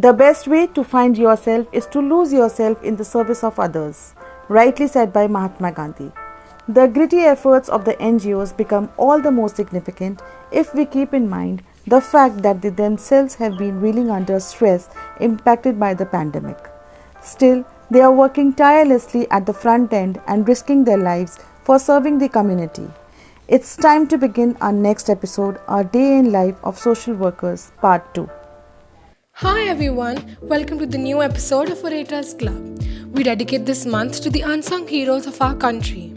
The best way to find yourself is to lose yourself in the service of others, rightly said by Mahatma Gandhi. The gritty efforts of the NGOs become all the more significant if we keep in mind the fact that they themselves have been reeling under stress impacted by the pandemic. Still, they are working tirelessly at the front end and risking their lives for serving the community. It's time to begin our next episode, Our Day in Life of Social Workers, Part 2. Hi everyone, welcome to the new episode of Orators Club. We dedicate this month to the unsung heroes of our country.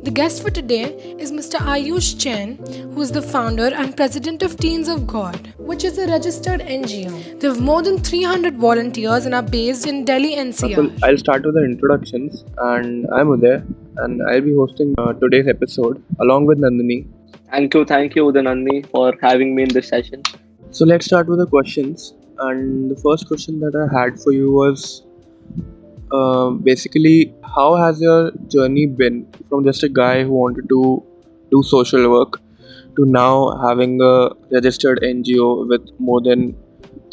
The guest for today is Mr. Ayush Chen, who is the founder and president of Teens of God, which is a registered NGO. They have more than 300 volunteers and are based in Delhi So NCR. I'll start with the introductions, and I'm Uday, and I'll be hosting today's episode along with Nandini. Thank you, Udanandi, for having me in this session. So let's start with the questions. And the first question that I had for you was basically, how has your journey been from just a guy who wanted to do social work to now having a registered NGO with more than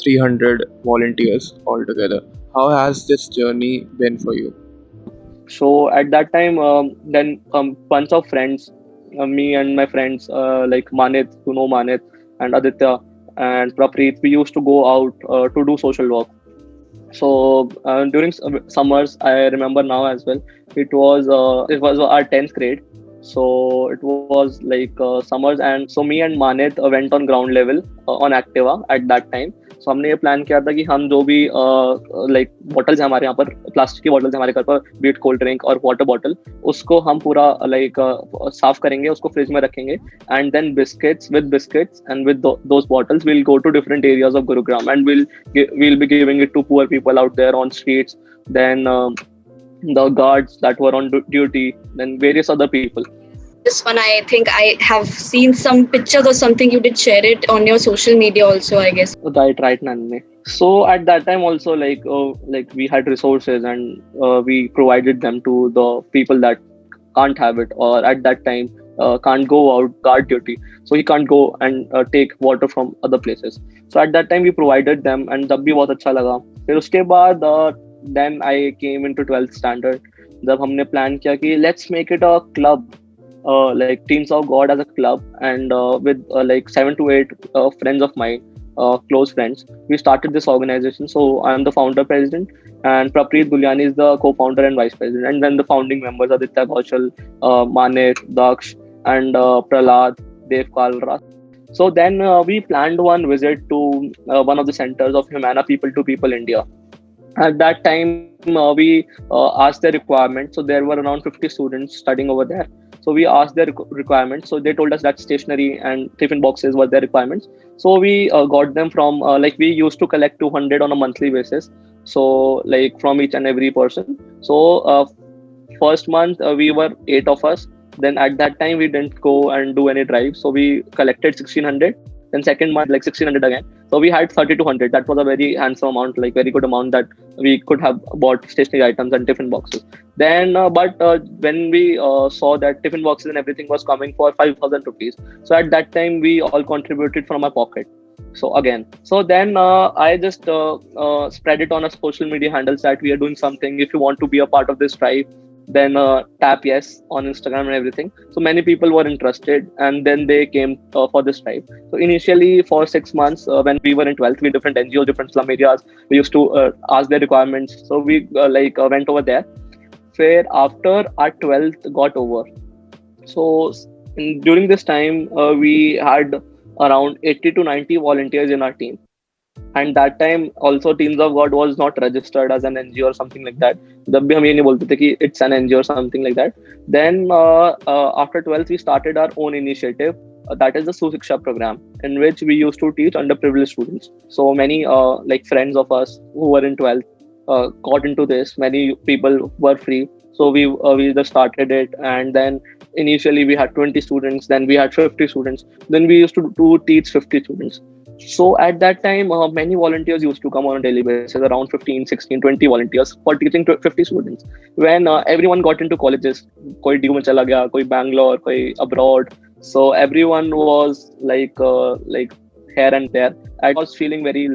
300 volunteers altogether? How has this journey been for you? So at that time, then bunch of friends, me and my friends like Manit, you know Manit, and Aditya and Prapreet, we used to go out to do social work. So during summers, I remember now as well. It was our 10th grade. So it was like summers, and so me and Manit went on ground level on Activa at that time. So हमने ये plan किया था कि हम जो भी like bottles हैं हमारे यहाँ पर, प्लास्टिक की बॉटल्स हमारे घर पर, बीट कोल्ड ड्रिंक और वाटर बॉटल, उसको हम पूरा लाइक साफ करेंगे, उसको फ्रिज में रखेंगे, and then biscuits and with those bottles we'll go to different areas of Gurugram, and we'll be giving it to poor people out there on streets, then the guards that were on duty, then various other people. This one, I think I have seen some pictures or something. You did share it on your social media also, I guess. Right, Nandini. So at that time also, like we had resources, and we provided them to the people that can't have it, or at that time can't go out guard duty, so he can't go and take water from other places. So at that time we provided them, and तब भी बहुत अच्छा लगा. फिर उसके बाद then I came into 12th standard. जब हमने plan किया कि let's make it a club, like Teens of God as a club, and with like 7 to 8 friends of mine, close friends, we started this organization. So I'm the founder president, and Prapreet Guliani is the co-founder and vice president, and then the founding members are Aditya Ghoshal, Manik, Daksh, and Prahlad, Dev Kalra. So then we planned one visit to one of the centers of Humana People to People India. At that time, we asked their requirements. So there were around 50 students studying over there. So we asked their requirements. So they told us that stationery and tiffin boxes were their requirements. So we got them from, like we used to collect 200 on a monthly basis. So like from each and every person. So first month we were 8 of us. Then at that time we didn't go and do any drive. So we collected 1600. Then second month like 1600 again. So we had 3200. That was a very handsome amount, like very good amount that we could have bought stationery items and tiffin boxes. Then but when we saw that tiffin boxes and everything was coming for 5,000 rupees, so at that time we all contributed from our pocket. So then I just spread it on a social media handles that we are doing something. If you want to be a part of this drive, then tap yes on Instagram and everything. So many people were interested, and then they came for this drive. So initially for 6 months, when we were in 12th, we different NGOs, different slum areas, we used to ask their requirements. So we went over there. Where after our 12th got over, so during this time we had around 80 to 90 volunteers in our team. And that time also Teens of God was not registered as an NGO or something like that. जब भी हम ये नहीं बोलते थे कि it's an NGO or something like that. Then after 12th we started our own initiative, that is the Susiksha program, in which we used to teach underprivileged students. So many like friends of us who were in 12th got into this. Many people were free, so we just started it. And then initially we had 20 students, then we had 50 students, then we used to teach 50 students. So at that time, many volunteers used to come on a daily basis, around 15, 16, 20 volunteers for teaching 50 students. When everyone got into colleges, koi DU mein chala gaya, koi Bangalore, koi abroad. So everyone was like here and there. I was feeling very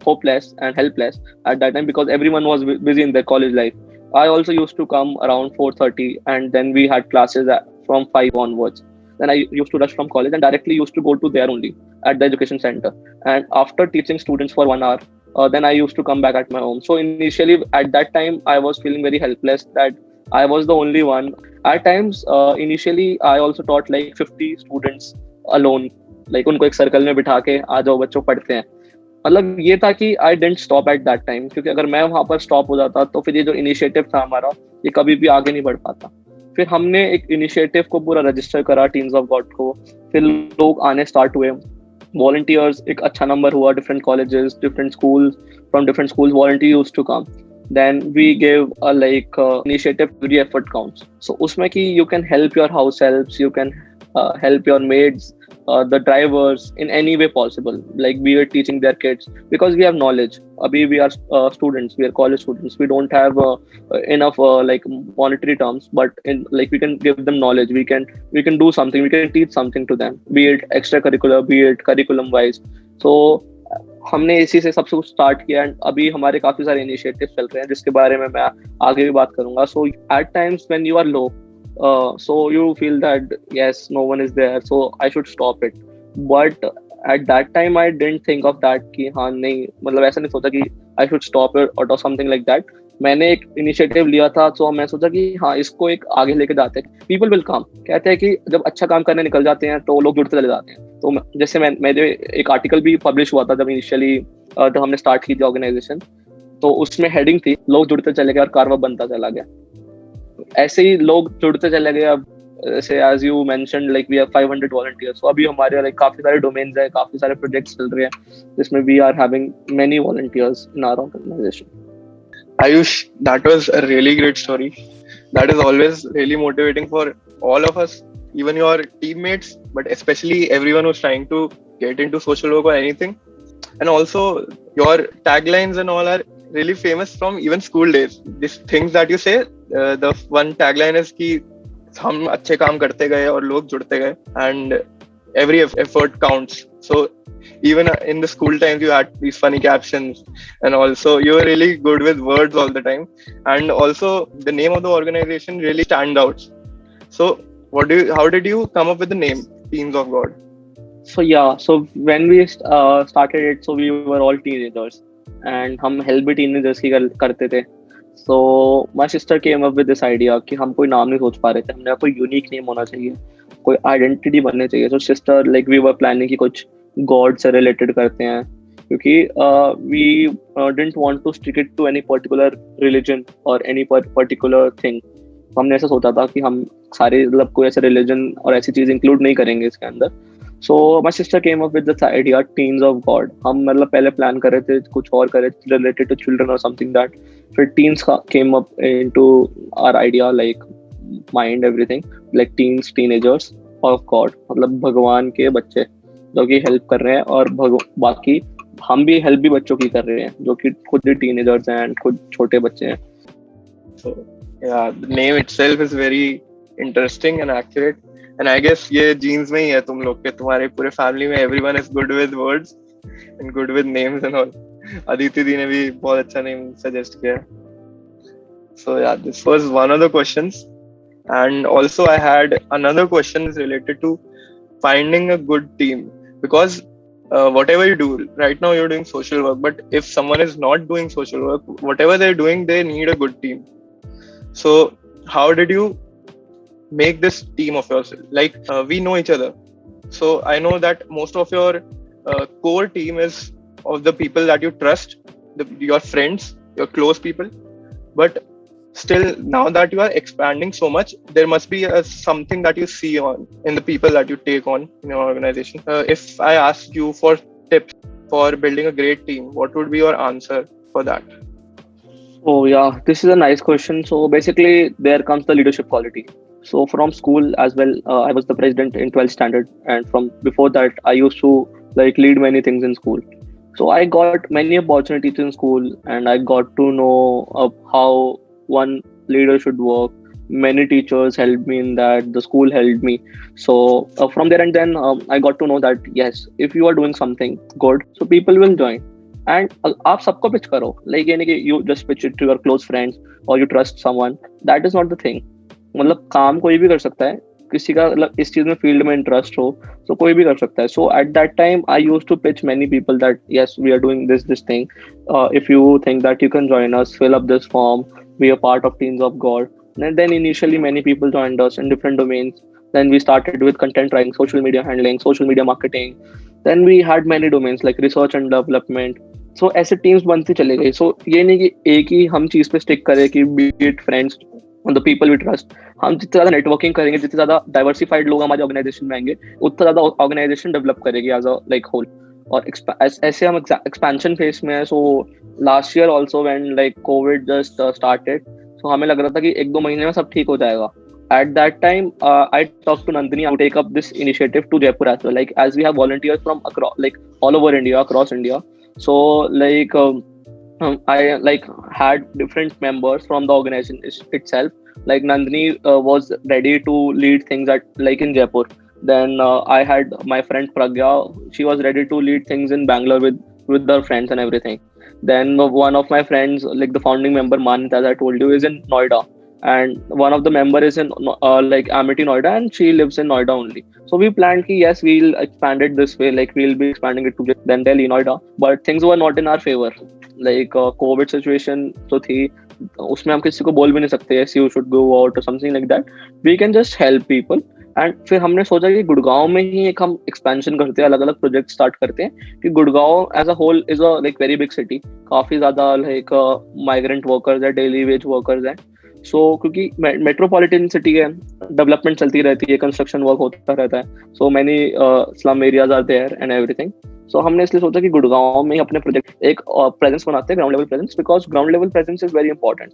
hopeless and helpless at that time because everyone was busy in their college life. I also used to come around 4:30, and then we had classes from 5 onwards. Then I used to rush from college and directly used to go to there only at the education center. And after teaching students for 1 hour, then I used to come back at my home. So initially, at that time, I was feeling very helpless that I was the only one. At times, initially, I also taught like 50 students alone. Like उनको एक circle में बिठा के आ जाओ बच्चों पढ़ते हैं. मतलब ये था कि I didn't stop at that time, क्योंकि अगर मैं वहां पर स्टॉप हो जाता तो फिर ये जो इनिशिएटिव था हमारा ये कभी भी आगे नहीं बढ़ पाता. फिर हमने एक इनिशिएटिव को पूरा रजिस्टर करा टीम्स ऑफ गॉड को. फिर लोग आने स्टार्ट हुए, वॉलंटियर्स एक अच्छा नंबर हुआ, different colleges, different schools, from different schools volunteer used to come. Then we gave a initiative, every effort counts. So उसमें कि you can help your house helps, you can help your maids, the drivers in any way possible, like we are teaching their kids because we have knowledge. Abhi we are students, we are college students, we don't have enough like monetary terms, but in like we can give them knowledge, we can do something, we can teach something to them, be it extracurricular, be it curriculum wise. So हमने इसी से सब कुछ start किया and अभी हमारे काफी सारे इनिशिएटिव चल रहे हैं जिसके बारे में मैं आगे भी बात करूंगा. So at times when you are low, so you feel that yes, no one is there, so I should stop it. But at that time I didn't think of that कि हाँ नहीं, मतलब ऐसा नहीं सोचा कि I should stop it or something like that. मैंने एक इनिशिएटिव लिया था, तो मैं सोचा कि हाँ इसको एक आगे लेके जाते हैं. पीपल विल कम, कहते हैं कि जब अच्छा काम करने निकल जाते हैं तो लोग जुड़ते चले जाते हैं. तो जैसे मेरे एक आर्टिकल भी पब्लिश हुआ था जब इनिशियली जब हमने स्टार्ट की थी ऑर्गेनाइजेशन, तो उसमें हेडिंग थी लोग जुड़ते चले गए और कारवा बनता चला गया. ऐसे ही लोग जुड़ते चले गए. अब जैसे as you mentioned like we have 500 volunteers, तो अभी हमारे लाइक काफी सारे डोमेन्स है, काफी सारे प्रोजेक्ट्स चल रहे हैं जिसमें we are having many volunteers in our organization. Ayush, that was a really great story. That is always really motivating for all of us, even your teammates, but especially everyone who's trying to get into social work or anything. And also, your taglines and all are really famous from even school days. These things that you say, the one tagline is कि हम अच्छे काम करते गए और लोग जुड़ते गए, and every effort counts. So even in the school times you had these funny captions, and also you were really good with words all the time, and also the name of the organization really stands out. So how did you come up with the name Teams of God? So yeah, so when we started it, so we were all teenagers and हम help भी teenagers की करते थे. So my sister came up with this idea कि हम कोई नाम नहीं सोच पा रहे थे, हमने कोई यूनिक नेम होना चाहिए, कोई आइडेंटिटी बननी चाहिए. So sister like we were planning कि कुछ गॉड से रिलेटेड करते हैं, क्योंकि we didn't want to stick it to any particular religion और एनी पर्टिकुलर थिंग. हमने ऐसा सोचा था कि हम सारे मतलब कोई ऐसे रिलीजन और ऐसी चीज इंक्लूड नहीं करेंगे इसके अंदर. So my sister came up with this idea teams of God. हम मतलब पहले प्लान कर रहे थे कुछ और कर रहे थे रिलेटेड टू चिल्ड्रन और समथिंग दैट. फिर teams came up into our idea like mind everything like teens teenagers of God, मतलब भगवान के बच्चे जो कि हेल्प कर रहे हैं, और बाकी हम भी हेल्प भी बच्चों की कर रहे हैं जो कि खुद ही टीनेजर्स हैं एंड खुद छोटे बच्चे हैं. So yeah, the name itself is very interesting and accurate, and I guess ये genes में ही है तुम लोग के, तुम्हारे पूरे फैमिली में everyone is good with words and good with names and all. Aditi दी ने भी बहुत अच्छा नेम सजेस्ट किया. So yeah, this was one of the questions, and also I had another question related to finding a good team, because whatever you do right now, you're doing social work, but if someone is not doing social work, whatever they're doing, they need a good team. So how did you make this team of yours? Like we know each other, so I know that most of your core team is of the people that you trust, your friends, your close people. But still, now that you are expanding so much, there must be something that you see in the people that you take on in your organization. If I ask you for tips for building a great team, what would be your answer for that? Oh yeah, this is a nice question. So basically, there comes the leadership quality. So from school as well, I was the president in 12th standard, and from before that, I used to like lead many things in school. So I got many opportunities in school, and I got to know how one leader should work. Many teachers helped me in that, the school helped me. So from there and then I got to know that yes, if you are doing something good, so people will join. And आप सबको pitch करो, like ये नहीं कि you just pitch it to your close friends और you trust someone, that is not the thing. मतलब काम कोई भी कर सकता है, किसी का मतलब इस चीज में फील्ड में इंटरेस्ट हो तो कोई भी कर सकता है. So at that time I used to pitch many people that yes we are doing this thing, if you think that you can join us, fill up this form, be a part of Teens of God. And then initially many people joined us in different domains. Then we started with content writing, social media handling, social media marketing. Then we had many domains like research and development. So ऐसे teams बनती चली गई. So ये नहीं कि एक ही हम चीज पे स्टिक करें कि be it friends and the people we trust. हम जितने ज्यादा नेटवर्किंग करेंगे, जितने ज्यादा डाइवर्सिफाइड लोग हमारे ऑर्गेनाइजेशन में आएंगे, उतना ज्यादा ऑर्गेनाइजेशन डेवलप करेगी एज अ लाइक होल. और ऐसे हम एक्सपेंशन फेज में है. So last year also when like Covid just started, so हमें लग रहा था कि 1-2 महीने में सब ठीक हो जाएगा. At that time, I talked to Nandini to take up this initiative to Jaipur as well. Like as we have volunteers from across, like all over India, across India. So like I like had different members from the organization itself. Like Nandini was ready to lead things at like in Jaipur. Then I had my friend Pragya. She was ready to lead things in Bangalore with her friends and everything. Then one of my friends, like the founding member Manit, as I told you, is in Noida, and one of the member is in like Amity Noida, and she lives in Noida only. So we planned ki yes, we'll expand it this way, like we'll be expanding it to then Delhi, Noida, but things were not in our favor. Like COVID situation तो थी, उसमें हम किसी को बोल भी नहीं सकते yes you should go out or something like that. We can just help people. And फिर हमने सोचा कि गुड़गांव में ही एक हम एक्सपेंशन करते हैं, अलग अलग प्रोजेक्ट स्टार्ट करते हैं कि Gurgaon as a whole is a like very big city, काफी ज्यादा लाइक माइग्रेंट वर्कर्स है, डेली वेज वर्कर्स है. सो क्योंकि मेट्रोपॉलिटन सिटी है, डेवलपमेंट चलती रहती है, कंस्ट्रक्शन वर्क होता रहता है, so many slum areas are there and everything. So हमने इसलिए सोचा कि गुड़गांव में ही अपने प्रोजेक्ट एक प्रेजेंस बनाते हैं, ground level presence, because ground level presence is very important.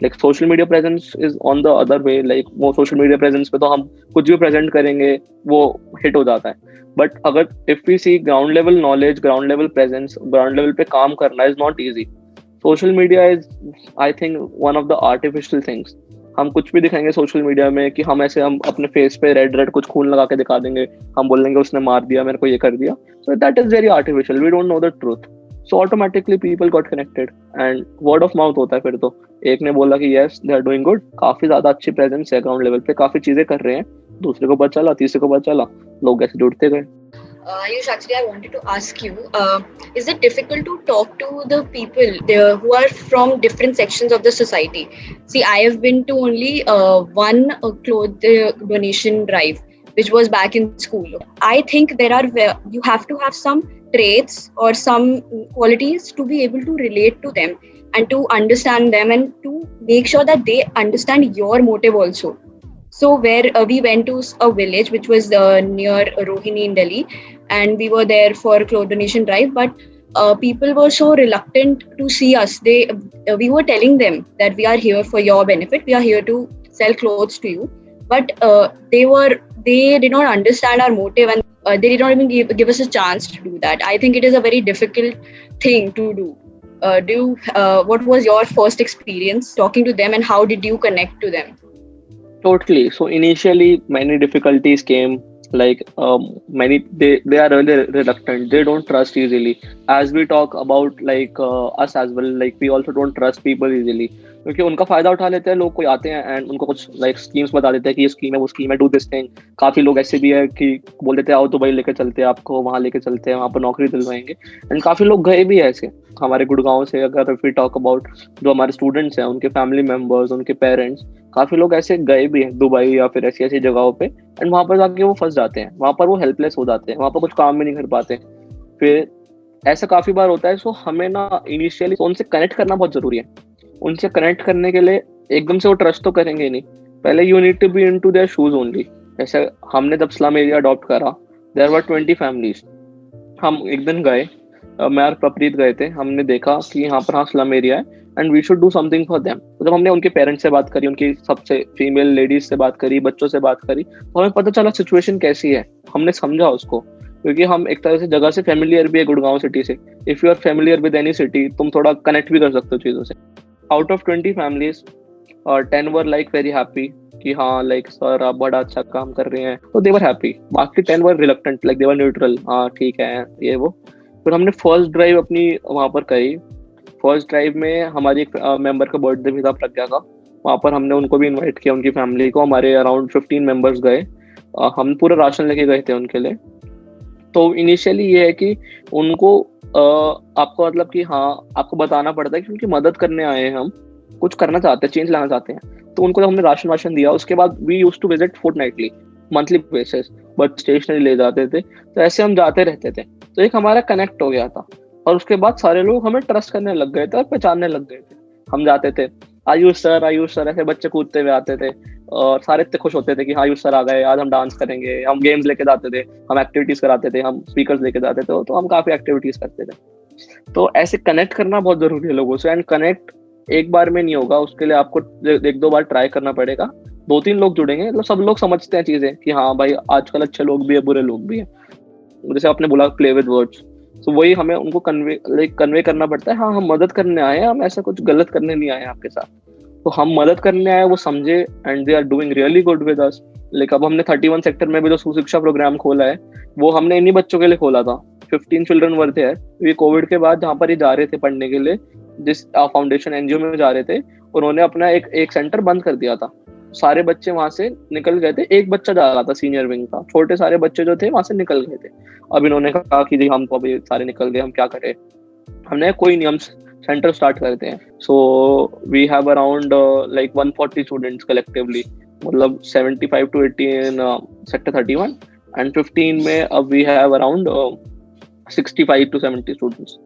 Like social media presence is on the other way, like वो सोशल मीडिया प्रेजेंस पे तो हम कुछ भी प्रेजेंट करेंगे वो हिट हो जाता है. बट अगर if we see ground level knowledge, ground level presence, ground level पे काम करना is not easy. Social media is I think one of the artificial things. हम कुछ भी दिखाएंगे सोशल मीडिया में कि हम ऐसे हम अपने फेस पे रेड रेड कुछ खून लगा के दिखा देंगे, हम बोलेंगे उसने मार दिया, मेरे को ये कर दिया. So that is very artificial, we don't know the truth. So automatically people got connected and word of mouth होता है. फिर तो एक ने बोला कि yes they are doing good, काफी ज्यादा अच्छी प्रेजेंस है ग्राउंड लेवल पे, काफी चीजें कर रहे हैं, दूसरे को पता चला, तीसरे को पता चला, लोग ऐसे जुड़ते गए. Ayush, actually, I wanted to ask you, is it difficult to talk to the people who are from different sections of the society? See, I have been to only one cloth donation drive, which was back in school. I think you have to have some traits or some qualities to be able to relate to them and to understand them and to make sure that they understand your motive also. So where we went to a village which was near Rohini in Delhi, and we were there for cloth donation drive, but people were so reluctant to see us. We were telling them that we are here for your benefit, we are here to sell clothes to you, but they did not understand our motive, and they did not even give us a chance to do that. I think it is a very difficult thing to do. What was your first experience talking to them, and how did you connect to them? Totally. So initially many difficulties came, like many they are really reluctant, they don't trust easily. As we talk about like us as well, like we also don't trust people easily, क्योंकि उनका फायदा उठा लेते हैं लोग. कोई आते हैं एंड उनको कुछ लाइक स्कीम्स बता देते हैं कि ये स्कीम है, वो स्कीम है, डू दिस थिंग. काफी लोग ऐसे भी है कि बोल देते हैं आओ दुबई लेके चलते हैं आपको, वहां लेके चलते हैं, वहां पर नौकरी दिलवाएंगे. एंड काफी लोग गए भी है ऐसे हमारे गुड़गांव से. अगर वी टॉक अबाउट जो हमारे स्टूडेंट्स हैं, उनके फैमिली मेंबर्स, उनके पेरेंट्स, काफी लोग ऐसे गए भी हैं दुबई या फिर ऐसी ऐसी जगहों पे, एंड वहां पर जाके वो फंस जाते हैं, वहां पर वो हेल्पलेस हो जाते हैं, वहां पर कुछ काम भी नहीं कर पाते. फिर ऐसा काफी बार होता है. सो हमें ना इनिशियली उनसे कनेक्ट करना बहुत जरूरी है. उनसे कनेक्ट करने के लिए एकदम से वो ट्रस्ट तो करेंगे नहीं, पहले you need to be into their shoes only. जैसे हमने जब स्लम एरिया अडॉप्ट करा, देयर वर 20 फैमिलीज. हम एक दिन गए, मैं और प्रप्रीत गए थे, हमने देखा कि यहाँ पर हाँ स्लम एरिया है and we should do something for them. तो जब हमने उनके पेरेंट्स से बात करी, उनकी सबसे फीमेल लेडीज से बात करी, बच्चों से बात करी, तो हमें पता चला सिचुएशन कैसी है. हमने समझा उसको, क्योंकि हम एक तरह से जगह से फेमिलियर भी है गुड़गांव सिटी से. If you are familiar with any city, तुम थोड़ा कनेक्ट भी कर सकते हो चीजों से. Out of 20 families 10 were like very happy कि हाँ लाइक सर आप बड़ा अच्छा काम कर रहे हैं, तो दे वर हैप्पी. बाकी 10 were reluctant, like they were neutral, हाँ ठीक है ये वो. फिर हमने फर्स्ट ड्राइव अपनी वहाँ पर करी। फर्स्ट ड्राइव में हमारी एक मेंबर का बर्थडे भी था, प्रज्ञा का। वहाँ पर हमने उनको भी इनवाइट किया, उनकी फैमिली को। हमारे अराउंड 15 मेंबर्स गए। हम पूरा राशन लेके गए थे उनके लिए। तो इनिशियली ये है कि उनको आपको मतलब कि हाँ, आपको बताना पड़ता है कि उनकी मदद करने आए हैं, हम कुछ करना चाहते हैं, चेंज लाना चाहते हैं। तो उनको जब हमने राशन वाशन दिया, उसके बाद we use to visit fortnightly, monthly basis, but stationery ले जाते थे। तो ऐसे हम जाते रहते थे। तो एक हमारा कनेक्ट हो गया था, और उसके बाद सारे लोग हमें ट्रस्ट करने लग गए थे और पहचानने लग गए थे। हम जाते थे, आयुष सर, ऐसे बच्चे कूदते हुए आते थे, और सारे इतने खुश होते थे कि हाँ आयुष सर आ गए, आज हम डांस करेंगे। हम गेम्स लेके जाते थे, हम एक्टिविटीज कराते थे, हम स्पीकर्स लेके जाते थे, तो हम काफी एक्टिविटीज करते थे। तो ऐसे कनेक्ट करना बहुत जरूरी है लोगों से। एंड कनेक्ट एक बार में नहीं होगा, उसके लिए आपको एक दो बार ट्राई करना पड़ेगा। 2-3 लोग जुड़ेंगे, मतलब सब लोग समझते हैं चीजें कि हाँ भाई आजकल अच्छे लोग भी है, बुरे लोग भी है। जैसे आपने बोला प्ले विद वर्ड्स, तो वही हमें उनको कन्वे करना पड़ता है। हाँ हम मदद करने आए हैं, हम ऐसा कुछ गलत करने नहीं आए हैं आपके साथ। तो हम मदद करने आए, वो समझे, and they are doing really good with us. Like अब हमने 31 सेक्टर में भी जो सुशिक्षा प्रोग्राम खोला है, वो हमने इन्हीं बच्चों के लिए खोला था। 15 चिल्ड्रन वर थे। ये कोविड के बाद जहाँ पर ये जा रहे थे पढ़ने के लिए, जिस फाउंडेशन एनजीओ में जा रहे थे, उन्होंने अपना एक सेंटर बंद कर दिया था। सारे बच्चे वहां से निकल गए थे। एक बच्चा जा रहा था सीनियर विंग का, छोटे सारे बच्चे जो थे वहां से निकल गए थे। अब इन्होंने कहा कि जी हम तो अभी सारे निकल गए, हम क्या करें। हमने कोई नहीं, हम सेंटर स्टार्ट करते हैं। So we have around like 140 students collectively, मतलब 75 to 80 इन सेक्टर 31, एंड 15 में अब we have around 65 to 70 students.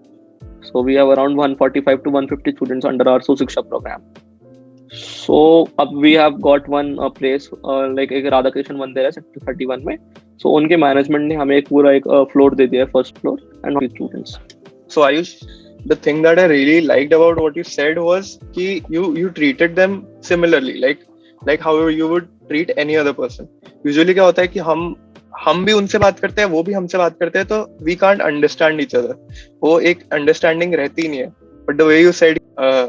So we have around 145 to 150 students under our Susiksha program. So अब we have got one place like एक राधा कृष्ण मंदिर है sector 31 में। So उनके management ने हमें एक पूरा एक फ्लोर दे दिया है, first floor, and students. So Ayush, the thing that I really liked about what you said was कि you treated them similarly, like how you would treat any other person. Usually क्या होता है कि हम भी उनसे बात करते हैं, वो भी हमसे बात करते हैं, तो we can't understand each other. वो एक अंडरस्टैंडिंग रहती ही नहीं है। But the way you said,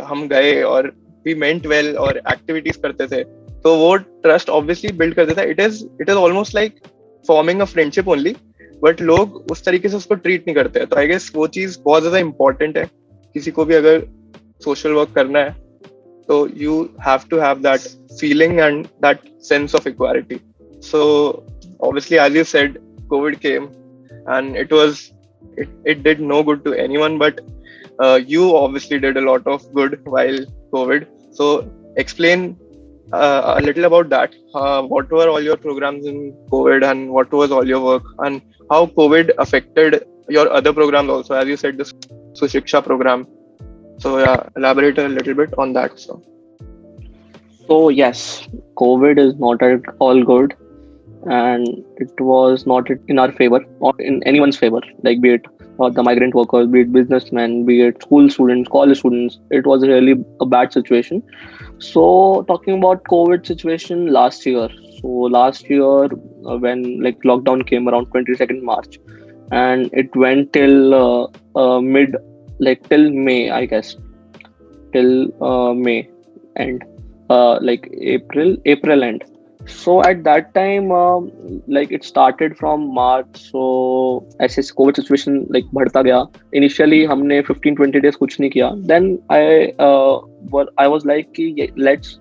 हम गए और वी मेंट वेल और एक्टिविटीज करते थे, तो वो ट्रस्ट ऑब्वियसली बिल्ड कर देता है। It is almost like forming a friendship only, but लोग उस तरीके से उसको ट्रीट नहीं करते हैं। तो आई गेस वो चीज बहुत ज्यादा इंपॉर्टेंट है। किसी को भी अगर सोशल वर्क करना है, तो you have to have that feeling and that sense of equality. So obviously, as you said, COVID came and it did no good to anyone, but you obviously did a lot of good while COVID. So explain a little about that. What were all your programs in COVID and what was all your work, and how COVID affected your other programs also, as you said, the Sushiksha program. So yeah, elaborate a little bit on that. So yes, COVID is not at all good, and it was not in our favor, not in anyone's favor. Like be it the migrant workers, be it businessmen, be it school students, college students. It was really a bad situation. So talking about COVID situation last year. So last year when like lockdown came around 22nd March, and it went till mid, like till May, I guess, till May end, like April end. So at that time, like it started from March. So ऐसे COVID situation like बढ़ता गया. Initially हमने 15-20 days कुछ नहीं किया. Then I was like कि let's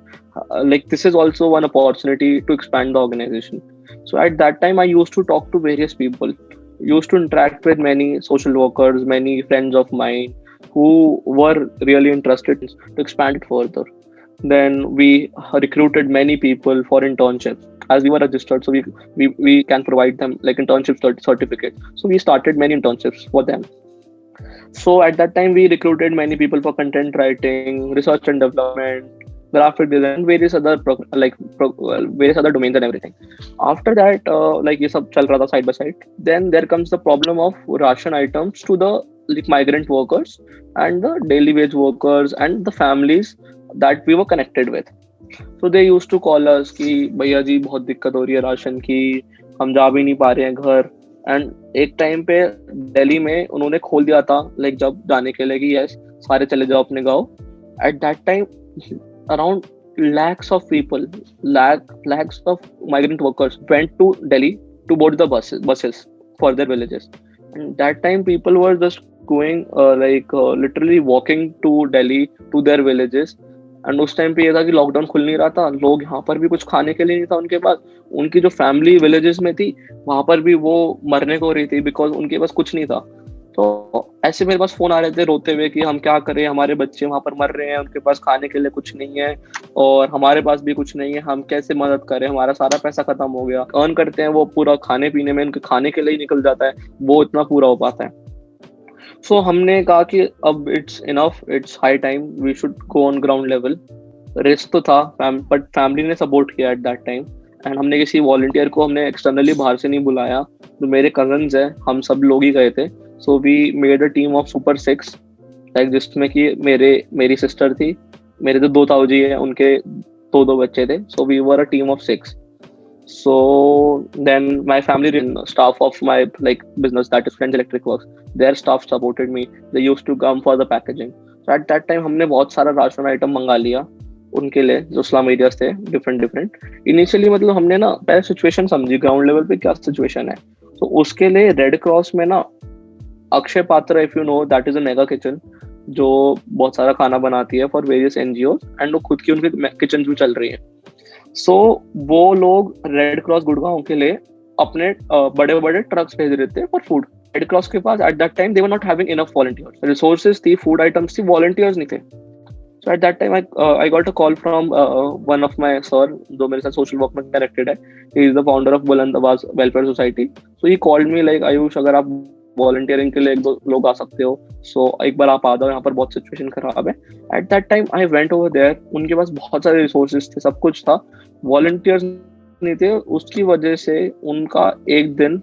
like this is also one opportunity to expand the organization. So at that time I used to talk to various people, used to interact with many social workers, many friends of mine who were really interested to expand it further. Then we recruited many people for internships as we were registered, so we can provide them like internship certificates. So we started many internships for them. So at that time we recruited many people for content writing, research and development, graphic design, various other various other domains and everything. After that, like ये सब चल रहा था side by side. Then there comes the problem of ration items to the like migrant workers and the daily wage workers and the families that we were connected with. So they used to call us कि भैया जी बहुत दिक्कत हो रही है ration की, हम जा भी नहीं पा रहे हैं घर. एंड एक टाइम पे दिल्ली में उन्होंने खोल दिया था लाइक जब जाने के लिए कि यस सारे चले जाओ अपने गाँव. Eight that time around lakhs of people, lakhs of migrant workers went to Delhi to board the buses for their villages. And that time people were just going literally walking to Delhi to their villages. And उस time पे ये था कि lockdown खुल नहीं रहा था, लोग यहाँ पर भी कुछ खाने के लिए नहीं था उनके पास, उनकी जो फैमिली विलेजेस में थी वहां पर भी वो मरने को रही थी बिकॉज उनके पास कुछ नहीं था। तो ऐसे मेरे पास फोन आ रहे थे रोते हुए कि हम क्या करें, हमारे बच्चे वहां पर मर रहे हैं, उनके पास खाने के लिए कुछ नहीं है और हमारे पास भी कुछ नहीं है, हम कैसे मदद करें, हमारा सारा पैसा खत्म हो गया, अर्न करते हैं वो पूरा खाने पीने में, उनके खाने के लिए ही निकल जाता है, वो इतना पूरा हो पाता है। सो हमने कहा कि अब it's enough, it's high time, we should go on ground level. Risk तो था बट फैमिली ने सपोर्ट किया एट दैट टाइम। एंड हमने किसी वॉलंटियर को हमने एक्सटर्नली बाहर से नहीं बुलाया, जो मेरे कजन्स हैं हम सब लोग ही गए थे। So we made a team of super 6 like, जिसमें कि मेरी सिस्टर थी, मेरे जो 2 ताऊजी है उनके 2 बच्चे थे। So we were a team of 6. So then my family staff of my business, that is Friends Electric Works, their staff supported me. They used to come for the packaging. So at that time हमने बहुत सारा ration item मंगा लिया उनके लिए जो slum areas थे different. Initially मतलब हमने ना पहले सिचुएशन समझी ग्राउंड लेवल पे क्या सिचुएशन है। तो उसके लिए रेड क्रॉस में ना अक्षय पात्र, if you know, that is a mega kitchen जो बहुत सारा खाना बनाती है फॉर वेरियस एनजीओ एंड वो खुद की उनकी किचन भी चल रही है। सो वो लोग रेड क्रॉस गुड़गांव के लिए अपने बड़े बड़े ट्रक्स भेज रहे थे फॉर फूड। रेड क्रॉस के पास at that time they were not having enough volunteers, resources थी, फूड आइटम्स थी, वॉलंटियर्स नहीं थे। So at that time I got a call from one of my sir जो मेरे साथ सोशल वर्क में कनेक्टेड है, he is the founder of Buland Awaaz welfare society. So he called me like, Ayush अगर आप वॉलंटियरिंग के लिए 1-2 लोग आ सकते हो, सो एक बार आप आ जाओ, यहाँ पर बहुत सिचुएशन खराब है। At that time I went over there, उनके पास बहुत सारे रिसोर्सेज थे, सब कुछ था, वॉलंटियर्स नहीं थे। उसकी वजह से उनका एक दिन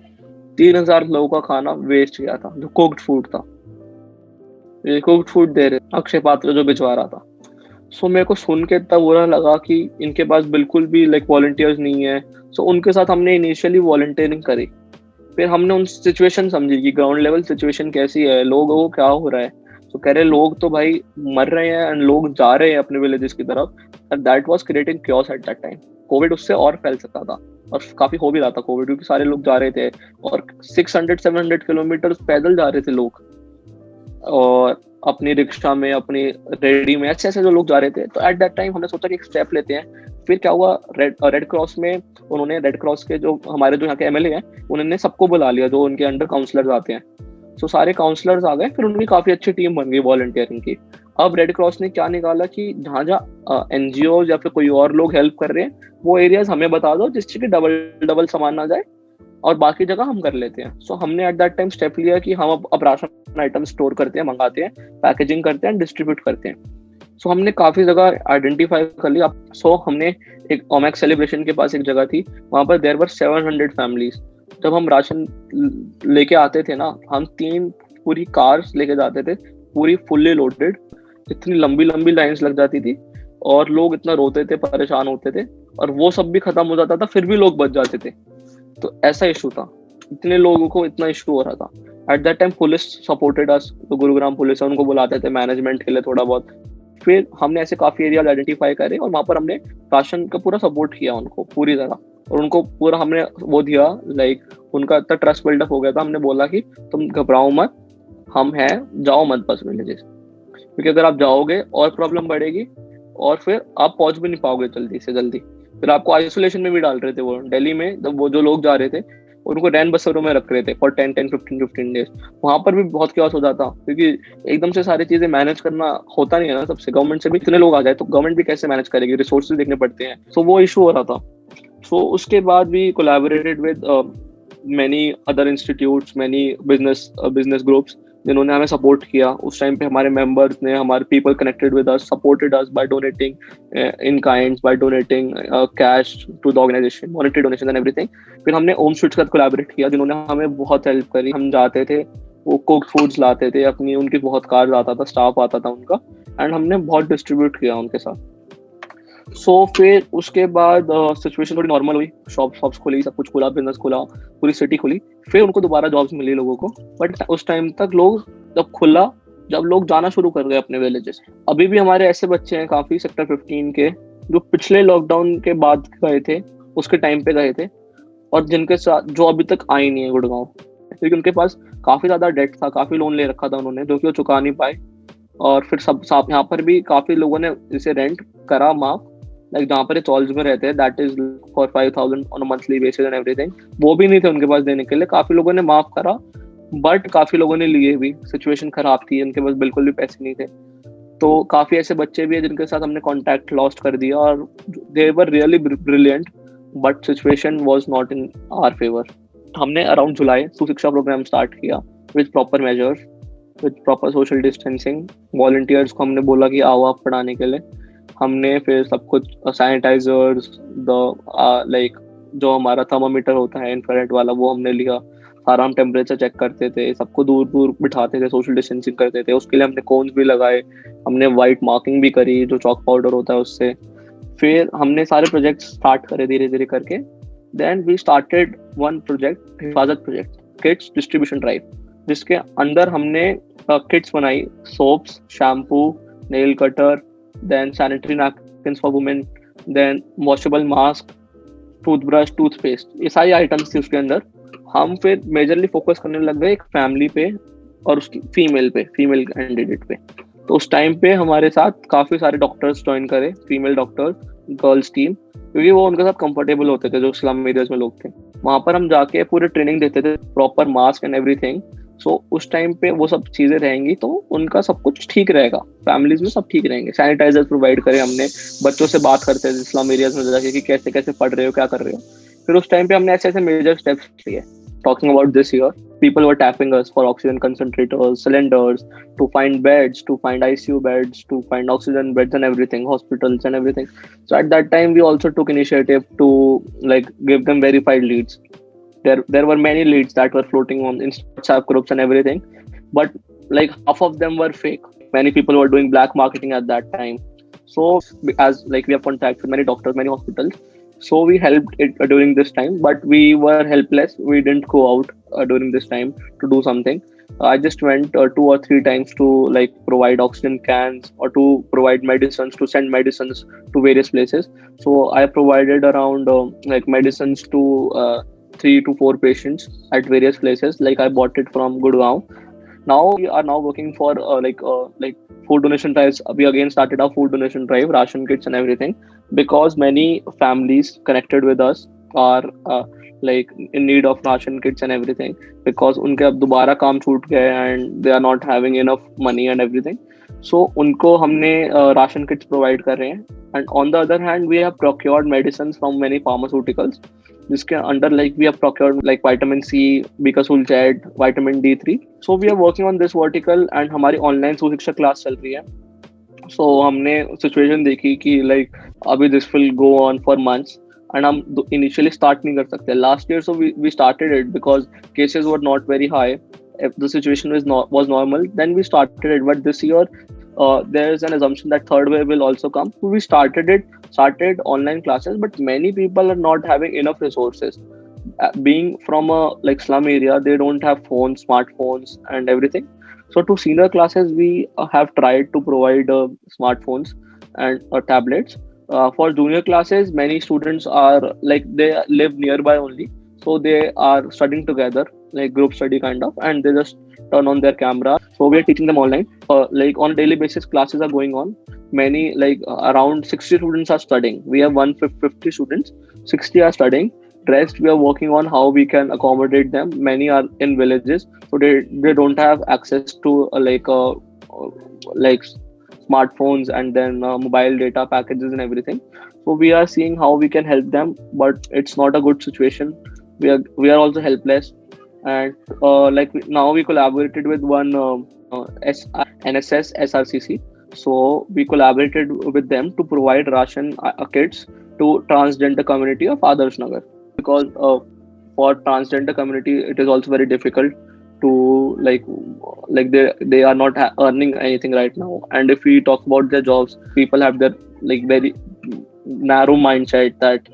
3000 लोगों का खाना वेस्ट गया था, जो कुक्ड फूड था। ये कुक्ड फूड दे रहे अक्षय पात्र जो भिजवा रहा था। सो मेरे को सुन के इतना बुरा लगा कि इनके पास बिल्कुल भी वॉलंटियर्स नहीं है। सो उनके साथ हमने इनिशियली वॉलंटियरिंग करी, फिर हमने उन सिचुएशन समझी कि ग्राउंड लेवल सिचुएशन कैसी है, लोगों को क्या हो रहा है। तो कह रहे लोग तो भाई मर रहे हैं एंड लोग जा रहे हैं अपने विलेजेस की तरफ, and that was creating chaos eight that time. Covid उससे और फैल सकता था और काफी हो भी रहा था कोविड, क्योंकि सारे लोग जा रहे थे और 600-700 किलोमीटर पैदल जा रहे थे लोग, और अपनी रिक्शा में, अपनी रेडी में, ऐसे ऐसे जो लोग जा रहे थे। तो एट दैट टाइम हमने सोचा कि एक स्टेप लेते हैं। फिर क्या हुआ, रेड क्रॉस में उन्होंने, रेड क्रॉस के जो हमारे जो यहाँ के एमएलए हैं, उन्होंने सबको बुला लिया जो उनके अंडर काउंसलर्स आते हैं। सो सारे काउंसलर्स आ गए, फिर उनकी काफी अच्छी टीम बन गई वॉलंटियरिंग की। अब रेड क्रॉस ने क्या निकाला कि जहाँ जहाँ एनजीओ या फिर कोई और लोग हेल्प कर रहे हैं वो एरियाज हमें बता दो जिससे कि डबल सामान ना जाए, और बाकी जगह हम कर लेते हैं। सो हमने एट दैट टाइम स्टेप लिया कि हम अब राशन आइटम स्टोर करते हैं, मंगाते हैं, पैकेजिंग करते हैं, डिस्ट्रीब्यूट करते हैं। सो हमने काफी जगह आइडेंटिफाई कर लिया। सो हमने एक ओमैक्स सेलिब्रेशन के पास एक जगह थी, वहां पर देयर वर 700 फैमिलीज। जब हम राशन लेके आते थे ना, हम 3 पूरी कार्स लेके जाते थे, पूरी फुल्ली लोडेड। इतनी लंबी लंबी लाइंस लग जाती थी और लोग इतना रोते थे, परेशान होते थे, और वो सब भी खत्म हो जाता था, फिर भी लोग बच जाते थे। तो ऐसा इशू था, इतने लोगों को इतना इशू हो रहा था। Eight that time police supported us, तो गुरुग्राम पुलिस है, उनको बुलाते थे मैनेजमेंट के लिए थोड़ा बहुत। फिर हमने ऐसे काफी एरिया आइडेंटिफाई करे और वहां पर हमने राशन का पूरा सपोर्ट किया उनको पूरी तरह, और उनको पूरा हमने वो दिया, उनका इतना ट्रस्ट बिल्डअप हो गया था। हमने बोला कि तुम घबराओ मत, हम हैं, जाओ मत बस विलेजेस, क्योंकि अगर आप जाओगे और प्रॉब्लम बढ़ेगी और फिर आप पहुंच भी नहीं पाओगे जल्दी से जल्दी। फिर आपको आइसोलेशन में भी डाल रहे थे वो दिल्ली में, जब वो जो लोग जा रहे थे उनको रैन बसेरों में रख रहे थे फॉर 10-15 डेज। वहां पर भी बहुत क्योस हो जाता, क्योंकि एकदम से सारी चीजें मैनेज करना होता नहीं है ना सबसे, गवर्नमेंट से भी इतने लोग आ जाए तो गवर्नमेंट भी कैसे मैनेज करेगी, रिसोर्सेज देखने पड़ते हैं। सो वो इशू हो रहा था। सो उसके बाद भी collaborated with many other institutes, many business groups जिन्होंने हमें सपोर्ट किया। उस टाइम पे हमारे मेंबर्स ने, हमारे people connected with us supported us by donating in kinds, by donating cash to the organisation, monetary donation and everything. फिर हमने ओम स्वीट्स के साथ कोलैबोरेट किया जिन्होंने हमें बहुत हेल्प करी। हम जाते थे, वो कुक्ड फूड्स लाते थे अपनी, उनकी बहुत कार्स आता था, स्टाफ आता था उनका, एंड हमने बहुत डिस्ट्रीब्यूट किया उनके साथ। सो फिर उसके बाद सिचुएशन थोड़ी नॉर्मल हुई, शॉप्स खुली, सब कुछ खुला, बिजनेस खुला, पूरी सिटी खुली। फिर उनको दोबारा जॉब्स मिली लोगों को, बट उस टाइम तक लोग जब खुला, जब लोग जाना शुरू कर गए अपने विलेजेस। अभी भी हमारे ऐसे बच्चे हैं काफी सेक्टर 15 के जो पिछले लॉकडाउन के बाद गए थे, उसके टाइम पे गए थे, और जिनके साथ जो अभी तक आए नहीं है गुड़गांव। क्योंकि उनके पास काफी ज्यादा डेट था, काफी लोन ले रखा था उन्होंने, जो कि वो चुका नहीं पाए। और फिर सब सब यहाँ पर भी काफी लोगों ने इसे रेंट करा माफ, लाइक जहाँ पर ये चॉल्स में रहते हैं, that is for 5,000 on a monthly basis and everything, वो भी नहीं थे उनके पास देने के लिए। काफी लोगों ने माफ करा, बट काफी लोगों ने लिए भी, सिचुएशन खराब थी, उनके पास बिल्कुल भी पैसे नहीं थे। तो काफी ऐसे बच्चे भी हैं जिनके साथ हमने कांटेक्ट लॉस्ट कर दिया, और they were really brilliant, but situation was not in our favour. हमने around July Sushiksha programme start किया with proper measures, with proper social distancing. Volunteers को हमने बोला कि आओ आप पढ़ाने के लिए। हमने फिर सब कुछ सैनिटाइजर्स, द लाइक जो हमारा थर्मामीटर होता है इंफ्रारेड वाला, वो हमने लिया। सारा हम टेम्परेचर चेक करते थे, सबको दूर दूर बिठाते थे, सोशल डिस्टेंसिंग करते थे। उसके लिए हमने कोन्स भी लगाए, हमने वाइट मार्किंग भी करी जो चॉक पाउडर होता है उससे। फिर हमने सारे प्रोजेक्ट स्टार्ट करे धीरे धीरे करके। Then we started one project, Hifazat project, kids distribution drive, जिसके अंदर हमने किट्स बनाई, soaps, shampoo, nail cutter, then sanitary napkins for women, then washable mask, toothbrush, toothpaste, ये सारी आइटम्स थी उसके अंदर। हम फिर मेजरली फोकस करने लग गए एक फैमिली पे और उसकी फीमेल कैंडिडेट पे। तो उस टाइम पे हमारे साथ काफी सारे डॉक्टर्स ज्वाइन करे, फीमेल डॉक्टर्स, गर्ल्स टीम, क्योंकि वो उनके साथ कंफर्टेबल होते थे, जो स्लम एरियाज में लोग थे। वहां पर हम जाके पूरे ट्रेनिंग देते थे, प्रॉपर मास्क एंड एवरीथिंग। सो उस टाइम पे वो सब चीजें रहेंगी तो उनका सब कुछ ठीक रहेगा, फैमिलीज में सब ठीक रहेंगे। सैनिटाइजर प्रोवाइड करे हमने, बच्चों से बात करते थे स्लम एरियाज में जाके कि कैसे कैसे पढ़ रहे हो, क्या कर रहे हो। फिर उस टाइम पे हमने ऐसे ऐसे मेजर स्टेप्स लिए। Talking about this year, people were tapping us for oxygen concentrators, cylinders, to find beds, to find ICU beds, to find oxygen beds and everything, hospitals and everything. So at that time, we also took initiative to like give them verified leads. There were many leads that were floating on in WhatsApp groups and everything, but like half of them were fake. Many people were doing black marketing at that time. So as like we have contact with many doctors, many hospitals. So we helped it during this time, but we were helpless. We didn't go out during this time to do something. I just went 2 or 3 times to like provide oxygen cans or to provide medicines, to send medicines to various places. So I provided around like medicines to 3 to 4 patients at various places. Like I bought it from Gurgaon. Now we are now working for like food donation drives. We again started our food donation drive, ration kits and everything, because many families connected with us are like in need of ration kits and everything, because उनके अब दोबारा काम छूट गए and they are not having enough money and everything. So उनको हमने ration kits provide कर रहे हैं. And on the other hand, we have procured medicines from many pharmaceuticals, जिसके under like we have procured like vitamin C, Bicazole Jet, vitamin D3. So we are working on this vertical and हमारी online सुशिक्षा class चल रही है. So हमने situation देखी कि like अभी this will go on for months and हम initially start नहीं कर सकते. Last year so we started it because cases were not very high. If the situation was normal, then we started it. But this year there is an assumption that third wave will also come. So we started online classes, but many people are not having enough resources. Being from a like slum area, they don't have phones, smartphones and everything. So to senior classes, we have tried to provide smartphones and tablets. For junior classes, many students are like they live nearby only, so they are studying together, like group study kind of, and they just turn on their camera. So we are teaching them online. Like on a daily basis, classes are going on. Many like around 60 students are studying. We have 150 students, 60 are studying. Rest we are working on how we can accommodate them. Many are in villages, so they don't have access to like smartphones and then mobile data packages and everything. So we are seeing how we can help them, but it's not a good situation. We are also helpless, and now we collaborated with one NSS SRCC. So we collaborated with them to provide ration kits to transgender community of Adarsh Nagar, because for transgender community it is also very difficult to like they are not earning anything right now. And if we talk about their jobs, people have their like very narrow mindset that